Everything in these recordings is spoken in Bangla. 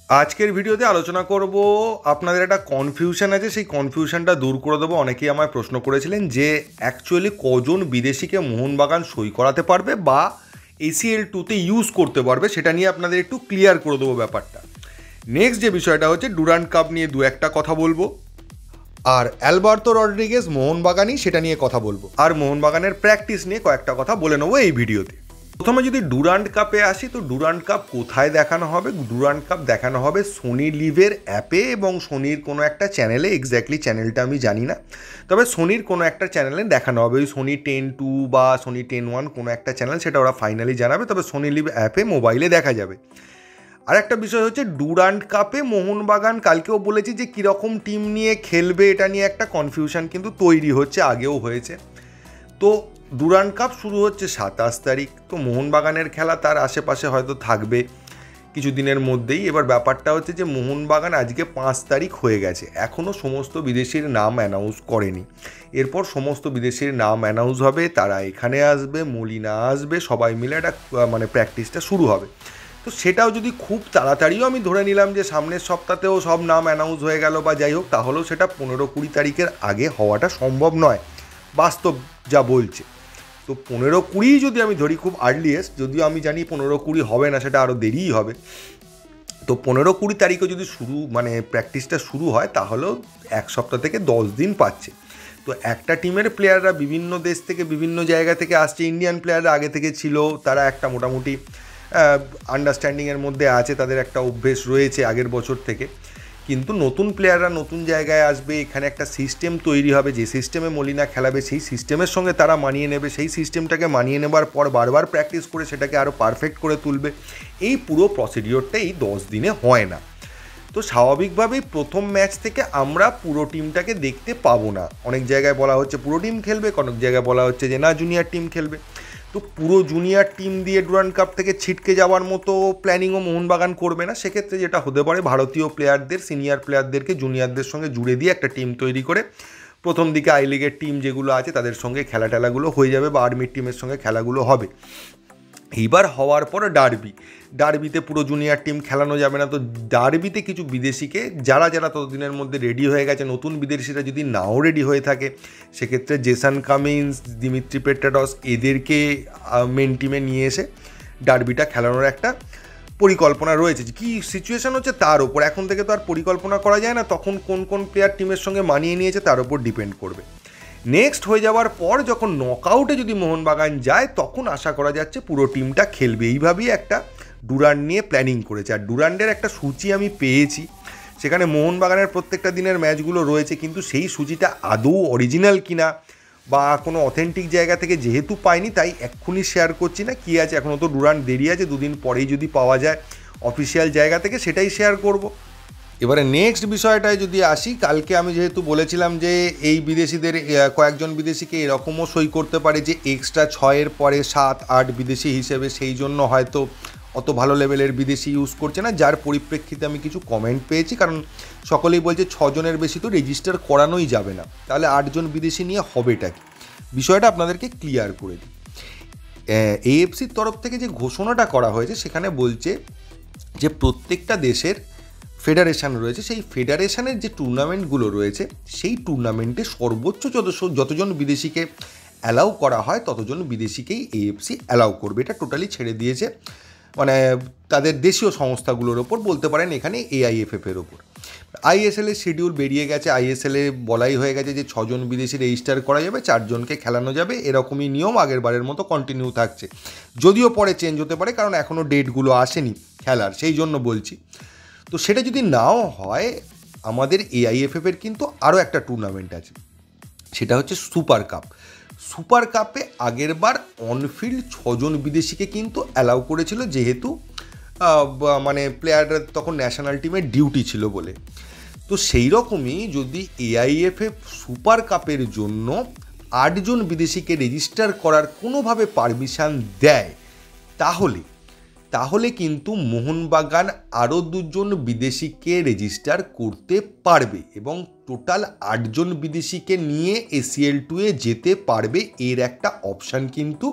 আজকের ভিডিওতে আলোচনা করব আপনাদের একটা কনফিউশন আছে, সেই কনফিউশনটা দূর করে দেবো। অনেকেই আমায় প্রশ্ন করেছিলেন যে অ্যাকচুয়ালি কজন বিদেশিকে মোহনবাগান সই করাতে পারবে বা ACL 2-তে ইউজ করতে পারবে, সেটা নিয়ে আপনাদের একটু ক্লিয়ার করে দেবো ব্যাপারটা। নেক্সট যে বিষয়টা হচ্ছে ডুরান্ড কাপ নিয়ে দু একটা কথা বলবো, আর অ্যালবার্তো রড্রিগেজ মোহনবাগানই সেটা নিয়ে কথা বলবো, আর মোহনবাগানের প্র্যাকটিস নিয়ে কয়েকটা কথা বলে নেবো এই ভিডিওতে। প্রথমে যদি ডুরান্ড কাপে আসি, তো ডুরান্ড কাপ কোথায় দেখানো হবে? ডুরান্ড কাপ দেখানো হবে সোনি লিভের অ্যাপে এবং সোনির কোনো একটা চ্যানেলে, এক্স্যাক্টলি চ্যানেলটা আমি জানি না, তবে সোনির কোনো একটা চ্যানেলে দেখানো হবে। ওই সোনি 10-2 বা সোনি 10-1 কোনো একটা চ্যানেল, সেটা ওরা ফাইনালি জানাবে, তবে সোনি লিভ অ্যাপে মোবাইলে দেখা যাবে। আর একটা বিষয় হচ্ছে ডুরান্ড কাপে মোহনবাগান, কালকেও বলেছি যে কীরকম টিম নিয়ে খেলবে, এটা নিয়ে একটা কনফিউশন কিন্তু তৈরি হচ্ছে, আগেও হয়েছে। তো ডুরান্ড কাপ শুরু হচ্ছে 27 তারিখ, তো মোহনবাগানের খেলা তার আশেপাশে হয়তো থাকবে কিছুদিনের মধ্যেই। এবার ব্যাপারটা হচ্ছে যে মোহনবাগান আজকে 5 তারিখ হয়ে গেছে, এখনও সমস্ত বিদেশির নাম অ্যানাউন্স করেনি। এরপর সমস্ত বিদেশির নাম অ্যানাউন্স হবে, তারা এখানে আসবে, মলিনা আসবে, সবাই মিলে একটা প্র্যাকটিসটা শুরু হবে। তো সেটাও যদি খুব তাড়াতাড়িও আমি ধরে নিলাম যে সামনের সপ্তাহতেও সব নাম অ্যানাউন্স হয়ে গেল বা যাই হোক, তাহলেও সেটা 15-20 তারিখের আগে হওয়াটা সম্ভব নয়, বাস্তব যা বলছে। তো 15-20 যদি আমি ধরি খুব আর্লিয়েস্ট, যদিও আমি জানি 15-20 হবে না, সেটা আরও দেরিই হবে। তো 15-20 তারিখে যদি প্র্যাকটিসটা শুরু হয়, তাহলেও 1 সপ্তাহ থেকে 10 দিন পাচ্ছে। তো একটা টিমের প্লেয়াররা বিভিন্ন দেশ থেকে বিভিন্ন জায়গা থেকে আসছে, ইন্ডিয়ান প্লেয়াররা আগে থেকে ছিল, তারা একটা মোটামুটি আন্ডারস্ট্যান্ডিংয়ের মধ্যে আছে, তাদের একটা অভ্যেস রয়েছে আগের বছর থেকে। কিন্তু নতুন প্লেয়াররা নতুন জায়গায় আসবে, এখানে একটা সিস্টেম তৈরি হবে, যে সিস্টেমে মলিনা খেলাবে সেই সিস্টেমের সঙ্গে তারা মানিয়ে নেবে, সেই সিস্টেমটাকে মানিয়ে নেবার পর বারবার প্র্যাকটিস করে সেটাকে আরও পারফেক্ট করে তুলবে। এই পুরো প্রসিডিওরটা এই 10 দিনে হয় না। তো স্বাভাবিকভাবেই প্রথম ম্যাচ থেকে আমরা পুরো টিমটাকে দেখতে পাবো না। অনেক জায়গায় বলা হচ্ছে পুরো টিম খেলবে, অনেক জায়গায় বলা হচ্ছে যে না, জুনিয়র টিম খেলবে। তো পুরো জুনিয়র টিম দিয়ে ডুরান্ড কাপ থেকে ছিটকে যাওয়ার মতো প্ল্যানিংও মোহনবাগান করবে না। সেক্ষেত্রে যেটা হতে পারে, ভারতীয় প্লেয়ারদের, সিনিয়র প্লেয়ারদেরকে জুনিয়রদের সঙ্গে জুড়ে দিয়ে একটা টিম তৈরি করে প্রথম দিকে আই লিগের টিম যেগুলো আছে তাদের সঙ্গে খেলাগুলো হয়ে যাবে, বা আর্মির টিমের সঙ্গে খেলাগুলো হবে। এইবার হওয়ার পর ডার্বিতে পুরো জুনিয়র টিম খেলানো যাবে না। তো ডার্বিতে কিছু বিদেশিকে, যারা ততদিনের মধ্যে রেডি হয়ে গেছে, নতুন বিদেশিরা যদি নাও রেডি হয়ে থাকে, সেক্ষেত্রে জেসন কামিন্স, দিমিত্রি পেট্রাডস, এদেরকে মেন টিমে নিয়ে এসে ডার্বিটা খেলানোর একটা পরিকল্পনা রয়েছে। কি সিচুয়েশান হচ্ছে তার ওপর, এখন থেকে তো আর পরিকল্পনা করা যায় না, তখন কোন কোন প্লেয়ার টিমের সঙ্গে মানিয়ে নিয়েছে তার ওপর ডিপেন্ড করবে। নেক্সট হয়ে যাওয়ার পর যখন নকআউটে যদি মোহনবাগান যায়, তখন আশা করা যাচ্ছে পুরো টিমটা খেলবে। এইভাবেই একটা ডুরান্ড নিয়ে প্ল্যানিং করেছে। আর ডুরান্ডের একটা সূচি আমি পেয়েছি, সেখানে মোহনবাগানের প্রত্যেকটা দিনের ম্যাচগুলো রয়েছে, কিন্তু সেই সূচিটা আদৌ অরিজিনাল কিনা বা কোনো অথেন্টিক জায়গা থেকে যেহেতু পাইনি, তাই এক্ষুনি শেয়ার করছি না। কী আছে, এখনও তো ডুরান্ড দেরি আছে, 2 দিন পরেই যদি পাওয়া যায় অফিসিয়াল জায়গা থেকে, সেটাই শেয়ার করব। এবারে নেক্সট বিষয়টায় যদি আসি, কালকে আমি যেহেতু বলেছিলাম যে এই বিদেশিদের কয়েকজন বিদেশিকে এরকমও সই করতে পারে যে এক্সট্রা 6-এর পরে 7-8 বিদেশি হিসেবে, সেই জন্য হয়তো অত ভালো লেভেলের বিদেশি ইউজ করছে না, যার পরিপ্রেক্ষিতে আমি কিছু কমেন্ট পেয়েছি। কারণ সকলেই বলছে 6 জনের বেশি তো রেজিস্টার করানোই যাবে না, তাহলে 8 জন বিদেশি নিয়ে হবেটা কি? বিষয়টা আপনাদেরকে ক্লিয়ার করে দিই। AFCর তরফ থেকে যে ঘোষণাটা করা হয়েছে, সেখানে বলছে যে প্রত্যেকটা দেশের ফেডারেশান রয়েছে, সেই ফেডারেশানের যে টুর্নামেন্টগুলো রয়েছে, সেই টুর্নামেন্টে সর্বোচ্চ যতজন বিদেশিকে অ্যালাউ করা হয়, ততজন বিদেশিকেই AFC অ্যালাউ করবে। এটা টোটালি ছেড়ে দিয়েছে তাদের দেশীয় সংস্থাগুলোর ওপর, বলতে পারেন এখানে AIFF-এর ওপর। ISL-এর শিডিউল বেরিয়ে গেছে, ISL-এ বলাই হয়ে গেছে যে 6 জন বিদেশি রেজিস্টার করা যাবে, 4 জনকে খেলানো যাবে, এরকমই নিয়ম আগের বারের মতো কন্টিনিউ থাকছে। যদিও পরে চেঞ্জ হতে পারে, কারণ এখনও ডেটগুলো আসেনি খেলার, সেই জন্য বলছি। তো সেটা যদি নাও হয়, আমাদের AIFF-এর কিন্তু আরও একটা টুর্নামেন্ট আছে, সেটা হচ্ছে সুপার কাপ। সুপার কাপে আগেরবার অনফিল্ড 6 জন বিদেশিকে কিন্তু অ্যালাউ করেছিল, যেহেতু প্লেয়াররা তখন ন্যাশনাল টিমের ডিউটি ছিল বলে। তো সেই রকমই যদি AIFF সুপার কাপের জন্য 8 জন বিদেশিকে রেজিস্টার করার কোনোভাবে পারমিশন দেয়, তাহলে কিন্তু মোহনবাগান আরও 2 জন বিদেশিকে রেজিস্টার করতে পারবে এবং টোটাল 8 জন বিদেশিকে নিয়ে ACL 2-এ যেতে পারবে। এর একটা অপশান কিন্তু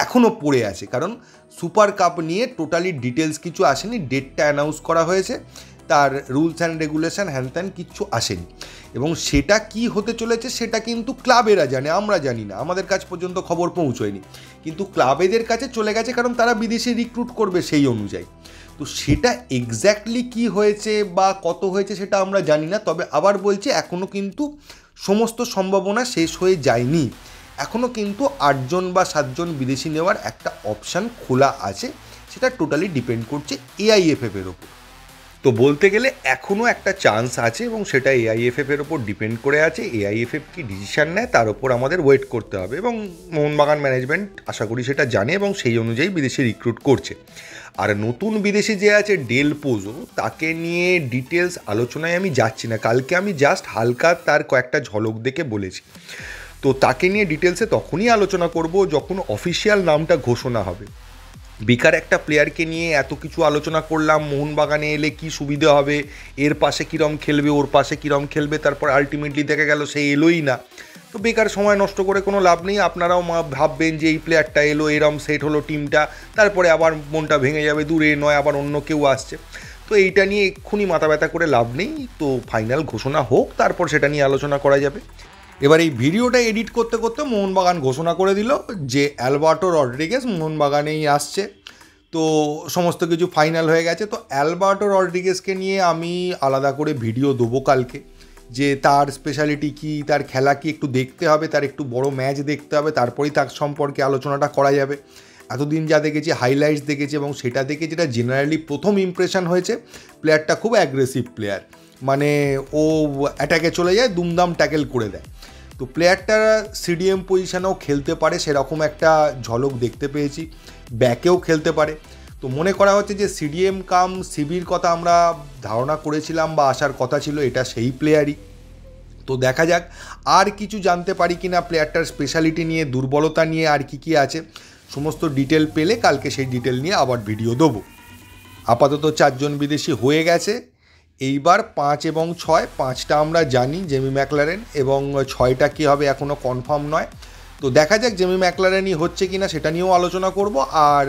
এখনও পড়ে আছে, কারণ সুপার কাপ নিয়ে টোটালি ডিটেলস কিছু আসেনি, ডেটটা অ্যানাউন্স করা হয়েছে, তার রুলস অ্যান্ড রেগুলেশন হ্যান ত্যান কিচ্ছু আসেনি, এবং সেটা কি হতে চলেছে সেটা কিন্তু ক্লাবেরা জানে, আমরা জানি না, আমাদের কাছ পর্যন্ত খবর পৌঁছয়নি, কিন্তু ক্লাবেদের কাছে চলে গেছে, কারণ তারা বিদেশি রিক্রুট করবে সেই অনুযায়ী। তো সেটা এক্স্যাক্টলি কি হয়েছে বা কত হয়েছে সেটা আমরা জানি না, তবে আবার বলছি এখনও কিন্তু সমস্ত সম্ভাবনা শেষ হয়ে যায়নি, এখনও কিন্তু 8জন বা 7জন বিদেশি নেওয়ার একটা অপশান খোলা আছে, সেটা টোটালি ডিপেন্ড করছে এআইএফএফের ওপর। তো বলতে গেলে এখনও একটা চান্স আছে, এবং সেটা এআইএফএফের ওপর ডিপেন্ড করে আছে, এআইএফএফ কি ডিসিশান নেয় তার ওপর আমাদের ওয়েট করতে হবে, এবং মোহনবাগান ম্যানেজমেন্ট আশা করি সেটা জানে এবং সেই অনুযায়ী বিদেশি রিক্রুট করছে। আর নতুন বিদেশি যে আছে ডেল পোজো, তাকে নিয়ে ডিটেলস আলোচনায় আমি যাচ্ছি না, কালকে আমি জাস্ট হালকা তার কয়েকটা ঝলক দেখে বলেছি। তো তাকে নিয়ে ডিটেলসে তখনই আলোচনা করব যখন অফিসিয়াল নামটা ঘোষণা হবে। বেকার একটা প্লেয়ারকে নিয়ে এত কিছু আলোচনা করলাম, মোহনবাগানে এলে কি সুবিধা হবে, এর পাশে কীরম খেলবে, ওর পাশে কীরম খেলবে, তারপর আলটিমেটলি দেখা গেল সে এলোই না। তো বেকার সময় নষ্ট করে কোনো লাভ নেই, আপনারাও ভাববেন যে এই প্লেয়ারটা এলো, এরম সেট হলো টিমটা, তারপরে আবার মনটা ভেঙে যাবে, দূরে নয় আবার অন্য কেউ আসছে। তো এইটা নিয়ে এক্ষুনি মাথা ব্যথা করে লাভ নেই, তো ফাইনাল ঘোষণা হোক, তারপর সেটা নিয়ে আলোচনা করা যাবে। এবার এই ভিডিওটা এডিট করতে করতে মোহনবাগান ঘোষণা করে দিল যে অ্যালবার্টো রড্রিগেজ মোহনবাগানেই আসছে, তো সমস্ত কিছু ফাইনাল হয়ে গেছে। তো অ্যালবার্টো রড্রিগেজকে নিয়ে আমি আলাদা করে ভিডিও দেবো কালকে, যে তার স্পেশালিটি কী, তার খেলা কি একটু দেখতে হবে, তার একটু বড় ম্যাচ দেখতে হবে, তারপরেই তার সম্পর্কে আলোচনাটা করা যাবে। এতদিন যা দেখেছি হাইলাইটস দেখেছি, এবং সেটা দেখে যেটা জেনারেলি প্রথম ইমপ্রেশন হয়েছে, প্লেয়ারটা খুব অ্যাগ্রেসিভ প্লেয়ার, মানে ও অ্যাটাকে চলে যায়, দুমদাম ট্যাকেল করে দেয়। তো প্লেয়ারটা সিডিএম পজিশনেও খেলতে পারে, সেরকম একটা ঝলক দেখতে পেয়েছি, ব্যাকেও খেলতে পারে। তো মনে করা হচ্ছে যে সিডিএম কাম সিবির কথা আমরা ধারণা করেছিলাম বা আসার কথা ছিল, এটা সেই প্লেয়ারই। তো দেখা যাক আর কিছু জানতে পারি কি না প্লেয়ারটার স্পেশালিটি নিয়ে, দুর্বলতা নিয়ে আর কি আছে, সমস্ত ডিটেল পেলে কালকে সেই ডিটেল নিয়ে আবার ভিডিও দেবো। আপাতত 4জন বিদেশি হয়ে গেছে, এইবার 5 এবং 6, 5টা আমরা জানি জেমি ম্যাকলারেন, এবং 6টা কী হবে এখনও কনফার্ম নয়। তো দেখা যাক জেমি ম্যাকলারেনই হচ্ছে কি না সেটা নিয়েও আলোচনা করব, আর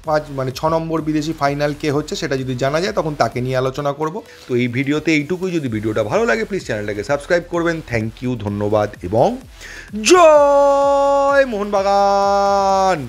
6 নম্বর বিদেশি ফাইনাল কে হচ্ছে সেটা যদি জানা যায় তখন তাকে নিয়ে আলোচনা করব। তো এই ভিডিওতে এইটুকুই, যদি ভিডিওটা ভালো লাগে প্লিজ চ্যানেলটাকে সাবস্ক্রাইব করবেন। থ্যাংক ইউ, ধন্যবাদ, এবং জয় মোহনবাগান।